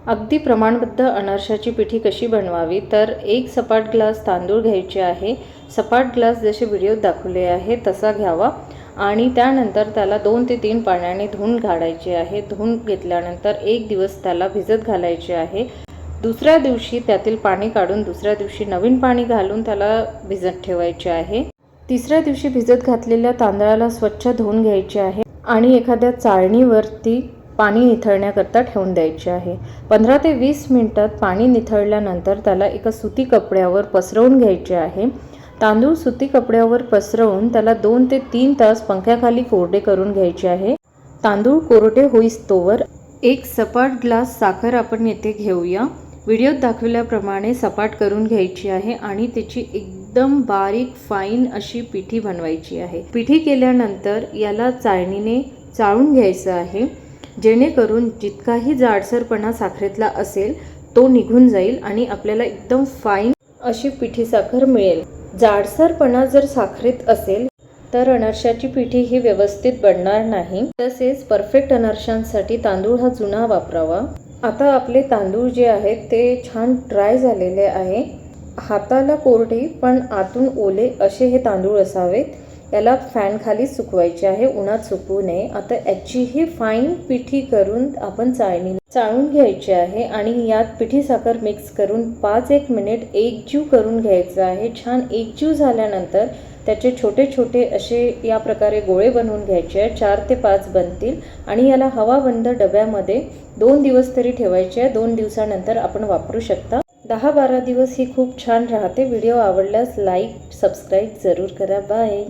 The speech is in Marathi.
अगदी प्रमाणबद्ध अनारशाची पिठी कशी बनवावी तर एक सपाट ग्लास तांदूळ घ्यायचे आहे। सपाट ग्लास जसे व्हिडिओत दाखवले आहे तसा घ्यावा आणि त्यानंतर त्याला 2 ते 3 पाण्याने धुवून काढायचे आहे। धुवून घेतल्यानंतर एक दिवस त्याला भिजत घालायचे आहे। दुसऱ्या दिवशी त्यातील पाणी काढून दुसऱ्या दिवशी नवीन पाणी घालून त्याला भिजत ठेवायचे आहे। तिसऱ्या दिवशी भिजत घातलेल्या तांदळाला स्वच्छ धुवून घ्यायचे आहे आणि एखाद्या चाळणीवरती पाणी निथळण्याकरता ठेवून द्यायचे आहे। 15 ते 20 मिनिटात पाणी निथळल्यानंतर त्याला एका सुती कपड्यावर पसरवून घ्यायचे आहे। तांदूळ सुती कपड्यावर पसरवून त्याला 2 ते 3 तास पंख्याखाली कोरडे करून घ्यायचे आहे। तांदूळ कोरडे होईस्तोवर एक सपाट ग्लास साखर आपण येथे घेऊया। व्हिडिओत दाखवल्याप्रमाणे सपाट करून घ्यायची आहे आणि त्याची एकदम बारीक फाईन अशी पिठी बनवायची आहे। पिठी केल्यानंतर याला चाळणीने चाळून घ्यायचं आहे, जेणेकरून जितकाही जाडसरपणा साखरेतला असेल तो निघून जाईल आणि आपल्याला एकदम फाईन अशी पिठी साखर मिळेल। जाडसरपणा जर साखरेत असेल तर अनारशाची पिठी ही व्यवस्थित बनणार नाही। तसेच परफेक्ट अनारशांसाठी तांदूळ हा जुना वापरावा। आता आपले तांदूळ जे आहेत ते छान ड्राय झालेले आहे। हाताला कोरडे पण आतून ओले असे हे तांदूळ असावेत। याला फॅन खाली सुकवायचे आहे, उन्हात सुकवू नये। आता याची ही फाईन पिठी करून आपण चाळून घ्यायची आहे आणि यात पिठी साखर मिक्स करून 5-1 मिनिट एकजीव करून घ्यायचं आहे। छान एकजीव झाल्यानंतर त्याचे छोटे छोटे असे या प्रकारे गोळे बनवून घ्यायचे आहे। 4 ते 5 बनतील आणि याला हवाबंद डब्यामध्ये 2 दिवस तरी ठेवायचे आहे। 2 दिवसानंतर आपण वापरू शकता। 10-12 दिवस ही खूप छान राहते। व्हिडिओ आवडल्यास लाईक सबस्क्राईब जरूर करा। बाय।